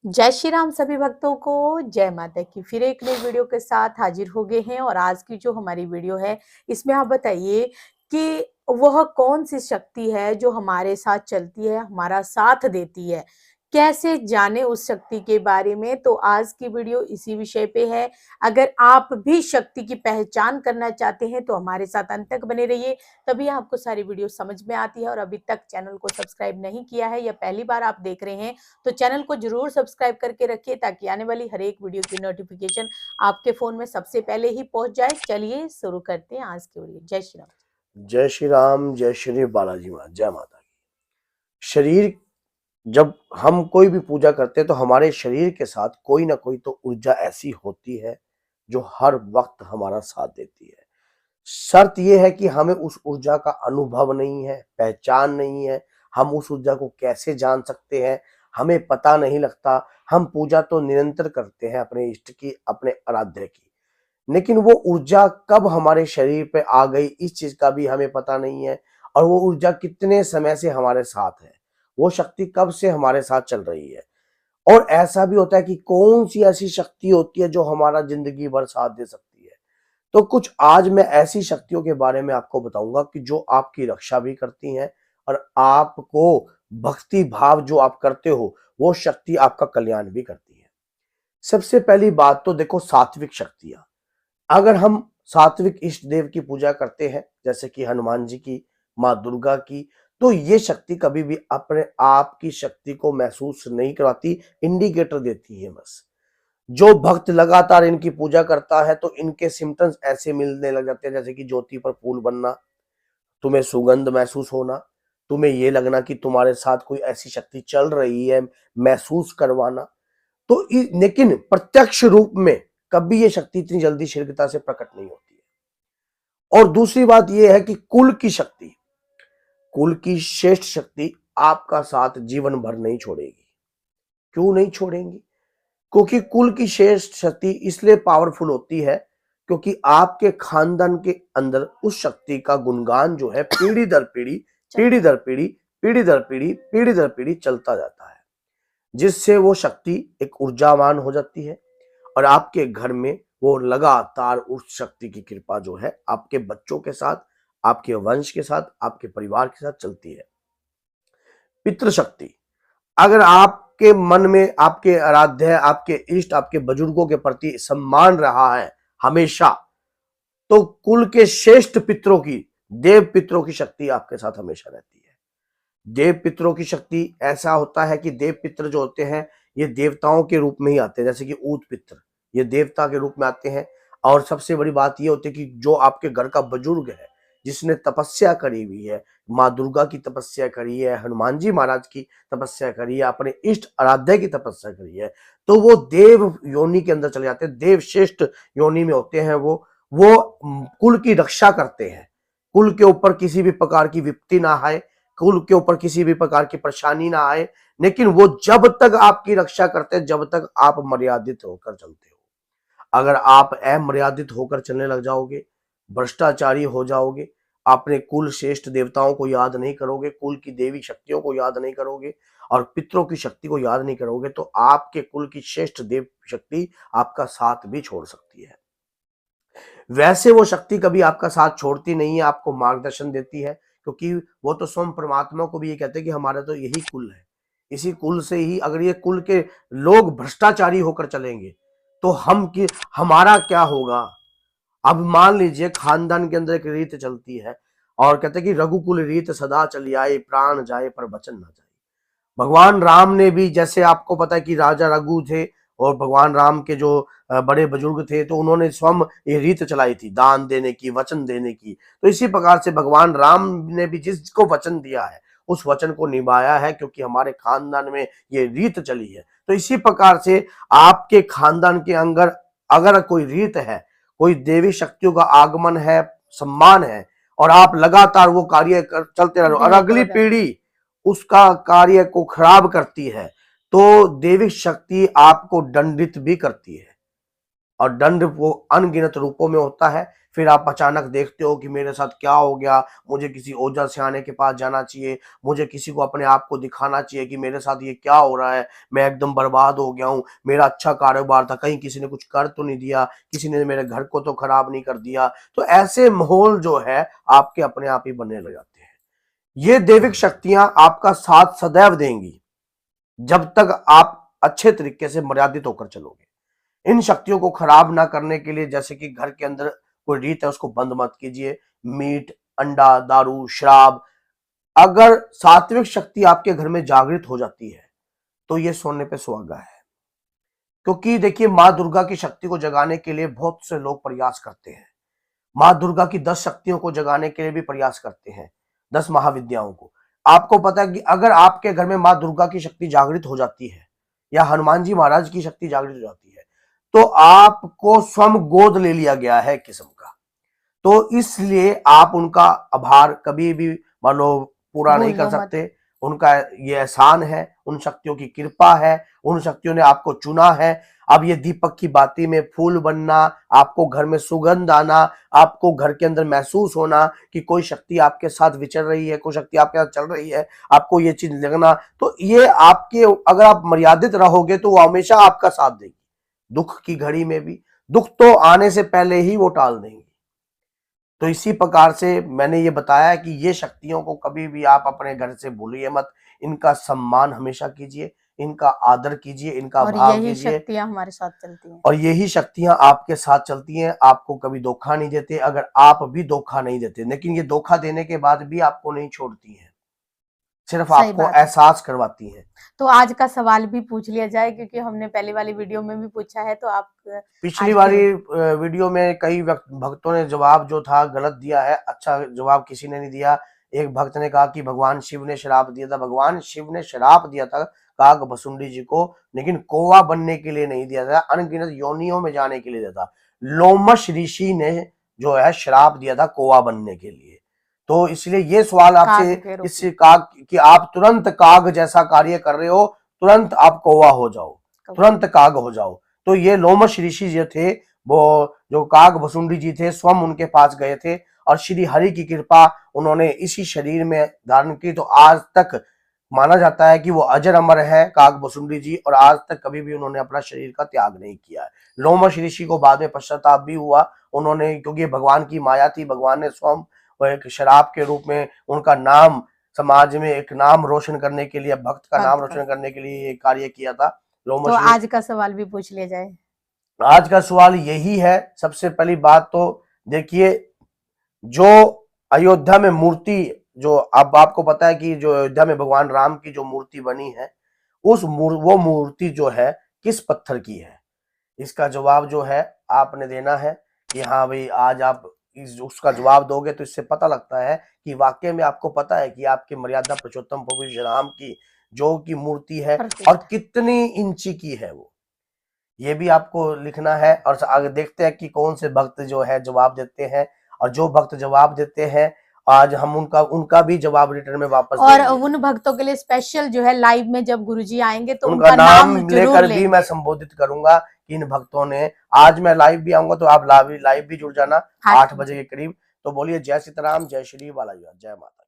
जय श्री राम सभी भक्तों को, जय माता की। फिर एक नई वीडियो के साथ हाजिर हो गए हैं और आज की जो हमारी वीडियो है, इसमें आप बताइए कि वह कौन-सी शक्ति है जो हमारे साथ चलती है, हमारा साथ देती है? कैसे जानें उस शक्ति के बारे में? तो आज की वीडियो इसी विषय पे है। अगर आप भी शक्ति की पहचान करना चाहते हैं, तो हमारे साथ अंत तक बने रहिए, तभी आपको सारी वीडियो समझ में आती है। और अभी तक चैनल को सब्सक्राइब नहीं किया है या पहली बार आप देख रहे हैं, तो चैनल को जरूर सब्सक्राइब करके रखिए ताकि आने वाली हर एक वीडियो की नोटिफिकेशन आपके फोन में सबसे पहले ही पहुंच जाए। चलिए शुरू करते हैं आज की वीडियो। जय श्री राम। जय श्री राम, जय श्री बालाजी माँ, जय माता की। शरीर, जब हम कोई भी पूजा करते हैं तो हमारे शरीर के साथ कोई ना कोई तो ऊर्जा ऐसी होती है जो हर वक्त हमारा साथ देती है। शर्त यह है कि हमें उस ऊर्जा का अनुभव नहीं है, पहचान नहीं है। हम उस ऊर्जा को कैसे जान सकते हैं, हमें पता नहीं लगता। हम पूजा तो निरंतर करते हैं अपने इष्ट की, अपने आराध्य की, लेकिन वो ऊर्जा कब हमारे शरीर पे आ गई इस चीज का भी हमें पता नहीं है। और वो ऊर्जा कितने समय से हमारे साथ है, वो शक्ति कब से हमारे साथ चल रही है। और ऐसा भी होता है कि कौन सी ऐसी शक्ति होती है जो हमारा जिंदगी भर साथ दे सकती है। तो कुछ आज मैं ऐसी शक्तियों के बारे में आपको बताऊंगा कि जो आपकी रक्षा भी करती हैं और आपको भक्ति भाव जो आप करते हो वो शक्ति आपका कल्याण भी करती है। सबसे पहली बात तो देखो, सात्विक शक्तियां। अगर हम सात्विक इष्ट देव की पूजा करते हैं, जैसे कि हनुमान जी की, माँ दुर्गा की, तो ये शक्ति कभी भी अपने आप की शक्ति को महसूस नहीं कराती, इंडिकेटर देती है बस। जो भक्त लगातार इनकी पूजा करता है तो इनके सिम्टम्स ऐसे मिलने लग जाते हैं, जैसे कि ज्योति पर फूल बनना, तुम्हें सुगंध महसूस होना, तुम्हें ये लगना कि तुम्हारे साथ कोई ऐसी शक्ति चल रही है, महसूस करवाना। तो लेकिन प्रत्यक्ष रूप में कभी ये शक्ति इतनी जल्दी शीघ्रता से प्रकट नहीं होती है। और दूसरी बात यह है कि कुल की शक्ति, कुल की श्रेष्ठ शक्ति आपका साथ जीवन भर नहीं छोड़ेगी। क्यों नहीं छोड़ेंगी? क्योंकि कुल की श्रेष्ठ शक्ति इसलिए पावरफुल होती है क्योंकि आपके खानदान के अंदर उस शक्ति का गुणगान जो है पीढ़ी दर पीढ़ी, पीढ़ी दर पीढ़ी, पीढ़ी दर पीढ़ी, पीढ़ी दर पीढ़ी चलता जाता है, जिससे वो शक्ति एक ऊर्जावान हो जाती है। और आपके घर में वो लगातार उस शक्ति की कृपा जो है आपके बच्चों के साथ, आपके वंश के साथ, आपके परिवार के साथ चलती है। पितृशक्ति, अगर आपके मन में आपके आराध्य, आपके इष्ट, आपके बुजुर्गों के प्रति सम्मान रहा है हमेशा, तो कुल के श्रेष्ठ पितरों की, देव पितरों की शक्ति आपके साथ हमेशा रहती है। देव पितरों की शक्ति ऐसा होता है कि देव पितर जो होते हैं ये देवताओं के रूप में ही आते हैं, जैसे कि ऊत पितर, ये देवता के रूप में आते हैं। और सबसे बड़ी बात ये होती है कि जो आपके घर का बुजुर्ग है, जिसने तपस्या करी हुई है, माँ दुर्गा की तपस्या करी है, हनुमान जी महाराज की तपस्या करी है, अपने इष्ट आराध्य की तपस्या करी है, तो वो देव योनि के अंदर चले जाते हैं, देव श्रेष्ठ योनि में होते हैं। वो कुल की रक्षा करते हैं, कुल के ऊपर किसी भी प्रकार की विपत्ति ना आए, कुल के ऊपर किसी भी प्रकार की परेशानी ना आए। लेकिन वो जब तक आपकी रक्षा करते हैं जब तक आप मर्यादित होकर चलते हो। अगर आप अमर्यादित होकर चलने लग जाओगे, भ्रष्टाचारी हो जाओगे, अपने कुल श्रेष्ठ देवताओं को याद नहीं करोगे, कुल की देवी शक्तियों को याद नहीं करोगे और पितरों की शक्ति को याद नहीं करोगे, तो आपके कुल की श्रेष्ठ देव शक्ति आपका साथ भी छोड़ सकती है। वैसे वो शक्ति कभी आपका साथ छोड़ती नहीं है, आपको मार्गदर्शन देती है, क्योंकि वो तो स्वयं परमात्मा को भी ये कहते हैं कि हमारा तो यही कुल है। इसी कुल से ही अगर ये कुल के लोग भ्रष्टाचारी होकर चलेंगे तो हमारा क्या होगा। अब मान लीजिए खानदान के अंदर एक रीत चलती है और कहते हैं कि रघुकुल रीत सदा चली आए, प्राण जाए पर वचन ना जाए। भगवान राम ने भी, जैसे आपको पता है कि राजा रघु थे और भगवान राम के जो बड़े बुजुर्ग थे, तो उन्होंने स्वयं ये रीत चलाई थी दान देने की, वचन देने की। तो इसी प्रकार से भगवान राम ने भी जिसको वचन दिया है उस वचन को निभाया है, क्योंकि हमारे खानदान में ये रीत चली है। तो इसी प्रकार से आपके खानदान के अंदर अगर कोई रीत है, कोई देवी शक्तियों का आगमन है, सम्मान है, और आप लगातार वो कार्य चलते रहो और अगली पीढ़ी उसका कार्य को खराब करती है, तो देवी शक्ति आपको दंडित भी करती है। और दंड वो अनगिनत रूपों में होता है। फिर आप अचानक देखते हो कि मेरे साथ क्या हो गया, मुझे किसी ओझा सियाने के पास जाना चाहिए, मुझे किसी को अपने आप को दिखाना चाहिए कि मेरे साथ ये क्या हो रहा है, मैं एकदम बर्बाद हो गया हूँ, मेरा अच्छा कारोबार था, कहीं किसी ने कुछ कर तो नहीं दिया, किसी ने मेरे घर को तो खराब नहीं कर दिया। तो ऐसे माहौल जो है आपके अपने आप ही बनने लग जाते हैं। ये दैविक शक्तियां आपका साथ सदैव देंगी जब तक आप अच्छे तरीके से मर्यादित होकर चलोगे। इन शक्तियों को खराब ना करने के लिए, जैसे कि घर के अंदर कोई रीत है उसको बंद मत कीजिए। मीट, अंडा, दारू, शराब, अगर सात्विक शक्ति आपके घर में जागृत हो जाती है तो ये सोने पे सुहागा है। क्योंकि देखिए, माँ दुर्गा की शक्ति को जगाने के लिए बहुत से लोग प्रयास करते हैं। माँ दुर्गा की 10 शक्तियों को जगाने के लिए भी प्रयास करते हैं, 10 महाविद्याओं को। आपको पता है कि अगर आपके घर में माँ दुर्गा की शक्ति जागृत हो जाती है या हनुमान जी महाराज की शक्ति जागृत हो जाती है तो आपको स्वयं गोद ले लिया गया है एक किस्म का। तो इसलिए आप उनका आभार कभी भी मान लो पूरा नहीं भूल कर दो मत। सकते। उनका ये एहसान है, उन शक्तियों की कृपा है, उन शक्तियों ने आपको चुना है। अब ये दीपक की बाती में फूल बनना, आपको घर में सुगंध आना, आपको घर के अंदर महसूस होना कि कोई शक्ति आपके साथ विचर रही है, कोई शक्ति आपके साथ चल रही है, आपको ये चीज लगना, तो ये आपके, अगर आप मर्यादित रहोगे तो वो हमेशा आपका साथ देगी। दुख की घड़ी में भी, दुख तो आने से पहले ही वो टाल देंगे। तो इसी प्रकार से मैंने ये बताया कि ये शक्तियों को कभी भी आप अपने घर से भूलिए मत। इनका सम्मान हमेशा कीजिए, इनका आदर कीजिए, इनका और भाव यही कीजिए। शक्तियाँ हमारे साथ चलती हैं। और यही शक्तियां आपके साथ चलती हैं, आपको कभी धोखा नहीं देते। अगर आप भी धोखा नहीं देते, लेकिन ये धोखा देने के बाद भी आपको नहीं छोड़ती हैं, सिर्फ सही आपको बात है। एहसास करवाती हैं। तो आज का सवाल भी पूछ लिया जाए, क्योंकि हमने पहले वाली वीडियो में भी पूछा है, तो आप पिछली आज वाली फिर वीडियो में कई भक्तों ने जवाब जो था गलत दिया है, अच्छा जवाब किसी ने नहीं दिया। एक भक्त ने कहा कि भगवान शिव ने श्राप दिया था। भगवान शिव ने श्राप दिया था काग भसुंडी जी को, लेकिन कौवा बनने के लिए नहीं दिया था, अनगिनत योनियों में जाने के लिए दिया था। लोमश ऋषि ने जो है श्राप दिया था कौवा बनने के लिए। तो इसलिए ये सवाल आपसे काग के रूप इससे में काग कि आप तुरंत काग जैसा कार्य कर रहे हो, तुरंत आप कौवा हो जाओ, तुरंत काग हो जाओ। तो ये लोमश ऋषि जो थे, वो जो काग भसुंडी जी थे, स्वयं उनके पास गए थे और श्री हरि की कृपा उन्होंने इसी शरीर में धारण की। तो आज तक माना जाता है कि वो अजर अमर है काग भसुंडी जी, और आज तक कभी भी उन्होंने अपना शरीर का त्याग नहीं किया है। लोमश ऋषि को बाद में पश्चाताप भी हुआ उन्होंने, क्योंकि भगवान की माया थी। भगवान ने स्वयं वो एक शराब के रूप में उनका नाम समाज में एक नाम रोशन करने के लिए, भक्त का नाम भक्त का। रोशन करने के लिए ये कार्य किया था। तो लोमश आज का सवाल भी पूछ लिया जाए। आज का सवाल यही है। सबसे पहली बात तो देखिए, जो अयोध्या में मूर्ति, जो अब आपको पता है कि जो अयोध्या में भगवान राम की जो मूर्ति बनी है, वो मूर्ति जो है किस पत्थर की है, इसका जवाब जो है आपने देना है कि हाँ भाई, आज आप उसका जवाब दोगे तो इससे पता लगता है कि वाकई में आपको पता है कि आपकी मर्यादा पुरुषोत्तम प्रभु श्री राम की जो की मूर्ति है और प्रतिष्ठा। कितनी इंची की है वो, ये भी आपको लिखना है। और आगे देखते हैं कि कौन से भक्त जो है जवाब देते हैं, और जो भक्त जवाब देते हैं आज हम उनका भी जवाब रिटर्न में वापस और देंगे। उन भक्तों के लिए स्पेशल जो है, लाइव में जब गुरुजी आएंगे तो उनका उनका नाम नाम जरूर लेकर भी मैं लेंगे। संबोधित करूंगा कि इन भक्तों ने, आज मैं लाइव भी आऊंगा तो आप लाइव भी जुड़ जाना 8 बजे के करीब। तो बोलिए जय सीताराम, जय श्री बालाजी, जय माता।